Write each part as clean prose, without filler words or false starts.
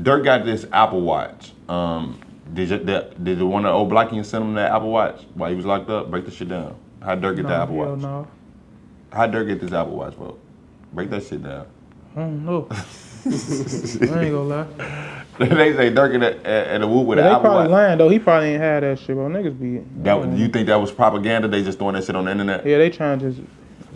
Dirk got this Apple Watch. Did one of the old blackies send him that Apple Watch while he was locked up? Break the shit down. How'd Dirk get the Apple Watch? No. How'd Dirk get this Apple Watch, bro? Break that shit down. I don't know. I ain't gonna lie. They say Dirk at the whoop with an Apple Watch. They probably lying though. He probably ain't had that shit, bro. Niggas be. You think that was propaganda? They just throwing that shit on the internet? Yeah, they trying to just.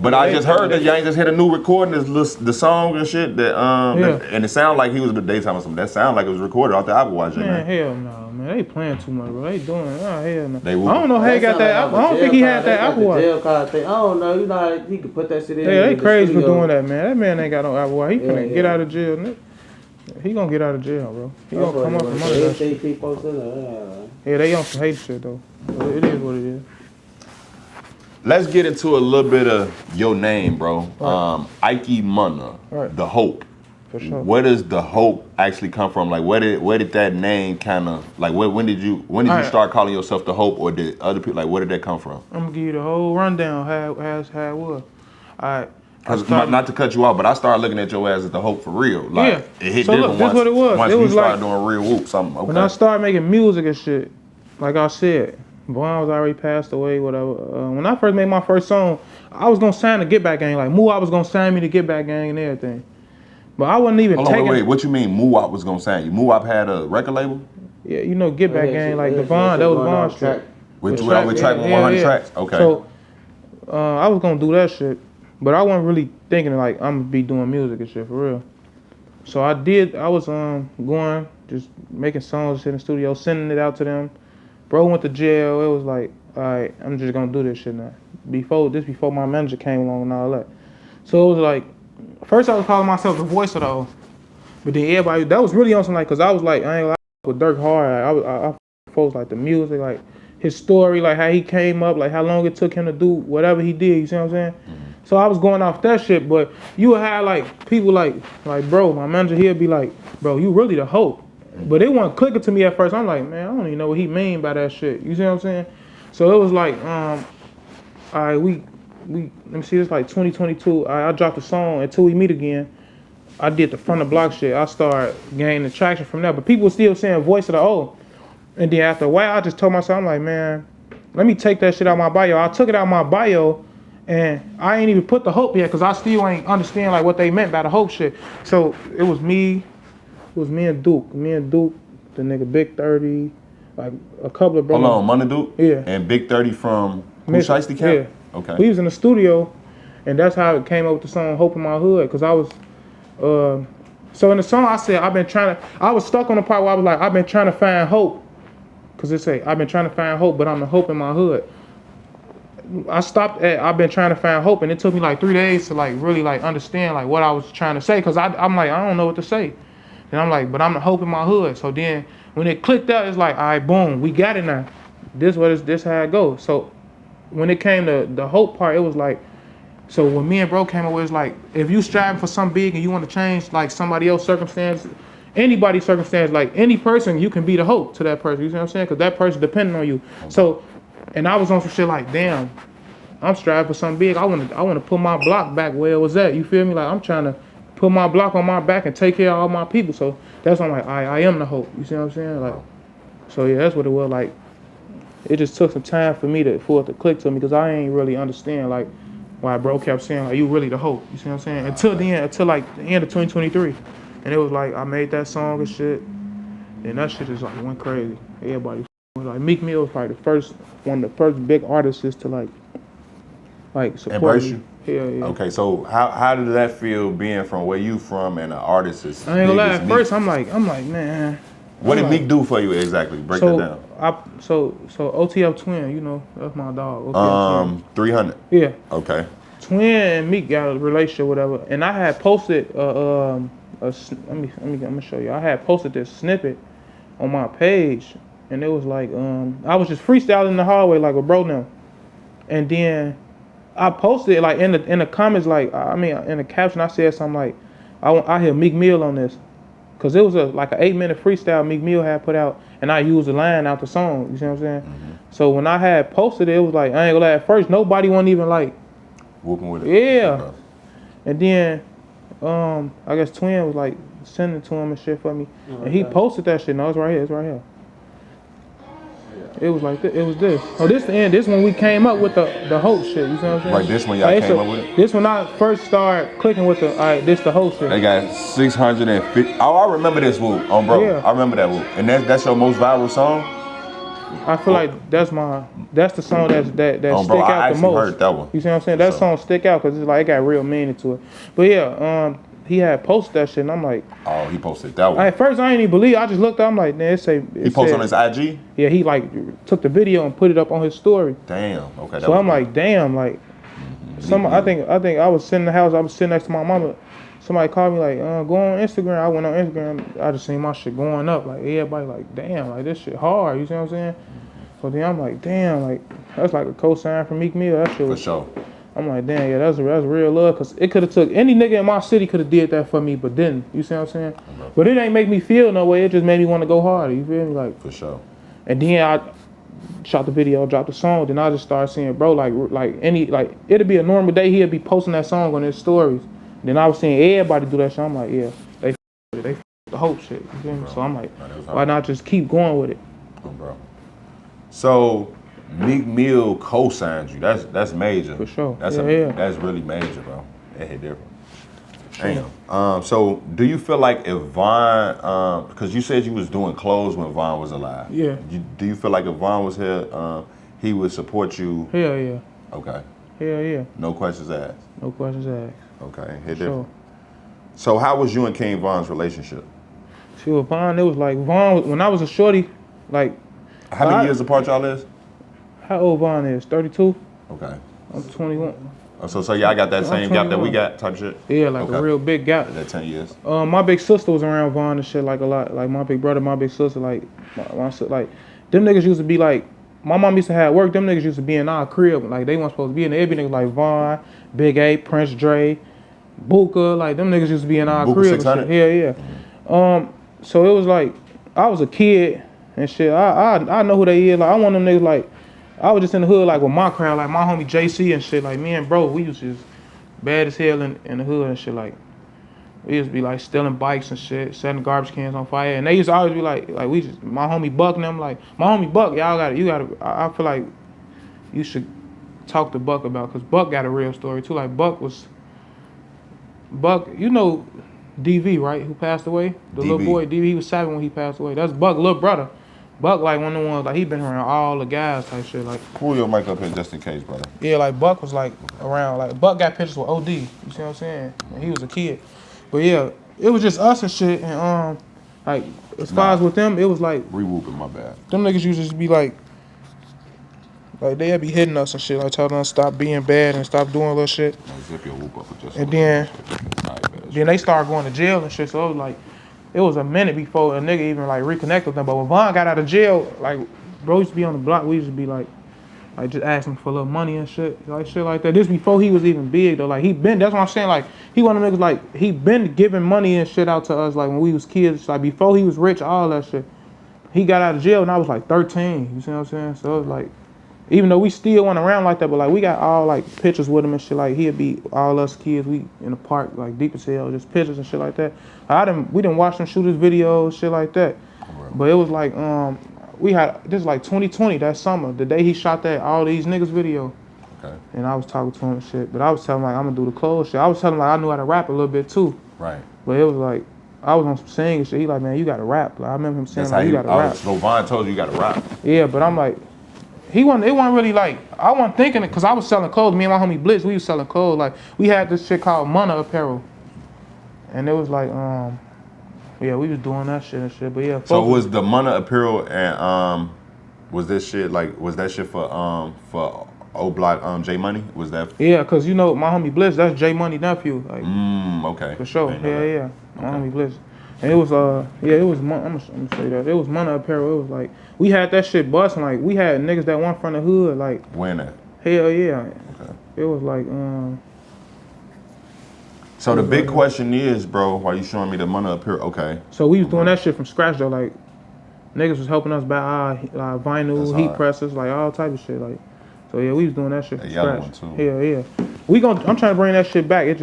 But I just heard that y'all just hit a new recording, the song and shit and it sounded like he was they talking something. That sounded like it was recorded off the Apple Watch. Man, hell no, man. They playing too much, bro. They doing hell no. I don't know how he got that Apple. I don't think he had that Apple Watch. Jail card thing. I don't know. You know how he could put that shit in. Yeah, they crazy for doing that, man. That man ain't got no Apple Watch. He finna get out of jail, nigga. He gonna get out of jail, bro. He gonna come up from under that shit. Yeah, they on some hate shit though. It is what it is. Let's get into a little bit of your name, bro. Right. Ikee Munna, right. The Hope. For sure. Where does the Hope actually come from? Like, where did that name kind of like? When did you start calling yourself the Hope, or did other people like? Where did that come from? I'm gonna give you the whole rundown how it was. Not to cut you off, but I started looking at your ass as the Hope for real. Like, it hit different that's what it was. Once it was you started like, doing real whoop something. Okay. When I started making music and shit, like I said, Vaughn was already passed away, whatever. When I first made my first song, I was gonna sign the Get Back Gang. Like Moo, I was gonna sign me to Get Back Gang and everything. But I wasn't even taking. Wait. What you mean Moo-Wop was gonna sign you? Moo-Wop had a record label? Yeah, you know Get Back Gang, like the Vaughn, that was Vaughn's track. With track 100 tracks? Okay. So I was gonna do that shit, but I wasn't really thinking like I'm gonna be doing music and shit for real. So I was going, just making songs in the studio, sending it out to them. Bro went to jail. It was like, all right, I'm just gonna do this shit now. Before my manager came along and all that. So it was like, first I was calling myself the voice of the O. But then everybody, that was really on some like, cause I was like, I ain't like with Dirk hard. I folks like the music, like his story, like how he came up, like how long it took him to do whatever he did, you see what I'm saying? Mm-hmm. So I was going off that shit, but you would have like people like bro, my manager he'll be like, bro, you really the Hope. But it wasn't clicking to me at first. I'm like, man, I don't even know what he mean by that shit. You see what I'm saying? So it was like, all right, we let me see, it's like 2022. I dropped a song, Until We Meet Again. I did the front of block shit. I started gaining traction from that. But people were still saying voice of the O. And then after a while, I just told myself, I'm like, man, let me take that shit out of my bio. I took it out of my bio, and I ain't even put the Hope yet, because I still ain't understand like what they meant by the Hope shit. So it was me and Duke. The nigga Big30, like a couple of brothers. Hold on, Munna Duke? Yeah. And Big30 from Cosign Camp? Yeah. Okay. We was in the studio, and that's how it came up with the song Hope in My Hood, because I was, so in the song I said, I was stuck on the part where I was like, I've been trying to find hope, because it say, I've been trying to find hope, but I'm the hope in my hood. I stopped at, I've been trying to find hope, and it took me like 3 days to like really like understand like what I was trying to say, because I'm like, I don't know what to say. And I'm like, but I'm the hope in my hood. So then when it clicked out, it's like, all right, boom, we got it now. This how it goes. So when it came to the hope part, it was like, so when me and bro came up with, it's like, if you striving for something big and you want to change like somebody else's circumstance, anybody's circumstance, like any person, you can be the hope to that person. You see what I'm saying? Because that person depending on you. So, and I was on some shit like, damn, I'm striving for something big. I want to put my block back where it was at. You feel me? Like I'm trying to put my block on my back and take care of all my people. So that's why I'm like, I am the hope. You see what I'm saying? Like, so yeah, that's what it was. Like, it just took some time for it to click to me, because I ain't really understand like why bro kept saying like, you really the hope. You see what I'm saying? Until like the end of 2023, and it was like I made that song and shit, and that shit just like went crazy. Everybody was like, Meek Mill was probably one of the first big artists to like support embrace me. you. Yeah. Okay, so how did that feel being from where you from and an artist is? I ain't gonna lie. At first, I'm like, man. What did Meek do for you exactly? Break that down. So OTF Twin, you know, that's my dog. OTF 300. Yeah. Okay. Twin and Meek got a relationship, whatever, and I had posted let me show you. I had posted this snippet on my page, and it was like I was just freestyling in the hallway like a bro now, and then I posted it like in the comments, like in the caption I said something like, I hear Meek Mill on this, cause it was like an 8-minute freestyle Meek Mill had put out, and I used the line out the song. You see what I'm saying? Mm-hmm. So when I had posted it, it was like, I ain't gonna lie, at first nobody wasn't even like whooping with it. Yeah. Okay. And then I guess Twin was like send it to him and shit for me. And he posted that shit. No, it's right here. It's right here. It was like this. It was this. Oh, this the end. This when we came up with the host shit. You see what I'm saying? Like this one y'all came up with it? This when I first started clicking with the, all right, this the host shit. They got 650. Oh, I remember this whoop, bro. Yeah. I remember that whoop. And that's your most viral song? I feel like that's the song that stick bro, out the I actually most. heard that one. You see what I'm saying? That song stick out because it's like it got real meaning to it. But yeah, he had posted that shit and I'm like, oh, he posted that one. At first I didn't even believe. I just looked up. I'm like, man, He posted on his IG? Yeah, he like took the video and put it up on his story. Damn. Okay. So I'm like, damn, like, I think I was sitting in the house. I was sitting next to my mama. Somebody called me like, go on Instagram. I went on Instagram. I just seen my shit going up. Like everybody like, damn, like this shit hard. You see what I'm saying? So then I'm like, damn, like that's like a cosign for Meek Mill. That shit was. For sure. I'm like, damn, yeah, that's real love. Cause it could have took any nigga in my city could have did that for me, but didn't. You see what I'm saying? Mm-hmm. But it ain't make me feel no way. It just made me want to go harder. You feel me? Like For sure. And then I shot the video, dropped the song. Then I just started seeing, bro, like it'd be a normal day. He'd be posting that song on his stories. Then I was seeing everybody do that shit. I'm like, yeah, they the whole shit. You feel me? Bro. So I'm like, why not just keep going with it? Oh, bro. So Meek Mill co-signed you. That's major. For sure. That's really major, bro. That hit different. Damn. So do you feel like if Von, because you said you was doing clothes when Von was alive. Yeah. Do you feel like if Von was here, he would support you? Hell yeah. Okay. Hell yeah. No questions asked. No questions asked. Okay. Hit Sure. different. So how was you and King Von's relationship? See with Von, it was like when I was a shorty, like. How many years apart y'all is? How old Von is? 32? Okay. I'm 21. Oh, so y'all got that same gap that we 21. got type shit? Yeah, like a real big gap. That 10 years. My big sister was around Von and shit like a lot. Like my big brother, my big sister, like like them niggas used to be like, my mom used to have work. Them niggas used to be in our crib. Like they weren't supposed to be in there. It'd be niggas like Von, Big A, Prince Dre, Booka. Like them niggas used to be in our Booka crib. 600? Yeah. So it was like I was a kid and shit. I know who they is. Like I want them niggas like. I was just in the hood like with my crowd, like my homie JC and shit. Like me and bro, we was just bad as hell in the hood and shit. Like we used to be like stealing bikes and shit, setting garbage cans on fire. And they used to always be like we just my homie Buck and them like my homie Buck, you gotta. I feel like you should talk to Buck about because Buck got a real story too. Like Buck, you know, DV right, who passed away, the little boy DV. He was 7 when he passed away. That's Buck's little brother. Buck like one of the ones like he been around all the guys type shit like. Pull your mic up here just in case, brother. Yeah, like Buck was like around like Buck got pictures with OD. You see what I'm saying? And he was a kid, but yeah, it was just us and shit. And like as far as with them, it was like Re-whooping, my bad. them niggas used to just be like they'd be hitting us and shit, like telling us stop being bad and stop doing little shit. Zip your whoop up just and then they started going to jail and shit. So it was like. It was a minute before a nigga even like reconnected with them. But when Von got out of jail, like bro used to be on the block. We used to be like just asking for a little money and shit like that. This before he was even big though. Like that's what I'm saying. Like he one of them niggas like he been giving money and shit out to us like when we was kids. Like before he was rich, all that shit. He got out of jail and I was like 13. You see what I'm saying? So it was like, even though we still went around like that, but like we got all like pictures with him and shit. Like he'd be all us kids, we in the park like deep as hell, just pictures and shit like that. We didn't watch them shoot his videos, shit like that. Right. But it was like we had this like 2020 that summer, the day he shot that all these niggas video. Okay. And I was talking to him and shit, but I was telling him like I'm gonna do the clothes shit. I was telling him like I knew how to rap a little bit too. Right. But it was like I was on some singing shit. He like, man, you gotta rap. Like I remember him saying like, you gotta rap. So Von told you gotta rap. Yeah, but I'm like. It wasn't really like, I wasn't thinking it, because I was selling clothes. Me and my homie Blitz, we was selling clothes. Like, we had this shit called Munna Apparel. And it was like, yeah, we was doing that shit and shit. But yeah. So was the Munna Apparel and, was that shit for old block J Money? Was that? Yeah, because you know, my homie Blitz, that's J Money nephew. Like, okay. For sure. Yeah. My homie Blitz. And it was, I'm gonna say that. It was Munna Apparel. It was like, we had that shit busting. Like, we had niggas that went from the hood. Like, when at? Hell yeah. Okay. It was like, So the big question is, bro, why you showing me the Munna Apparel? Okay. So we was doing that shit from scratch though. Like, niggas was helping us buy our vinyl, heat presses, like all type of shit. Like, so yeah, we was doing that shit from scratch. Hell yeah. I'm trying to bring that shit back. It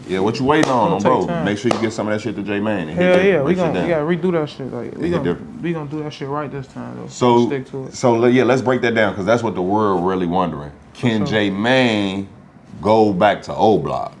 Yeah, what you waiting on, It's gonna bro? take time. Make sure you get some of that shit to J Man. Hell yeah, we gotta redo that shit. Like It hit different. we gonna do that shit right this time though. So, Stick to it. yeah, let's break that down because that's what the world really wondering. Can sure. J Man go back to old block?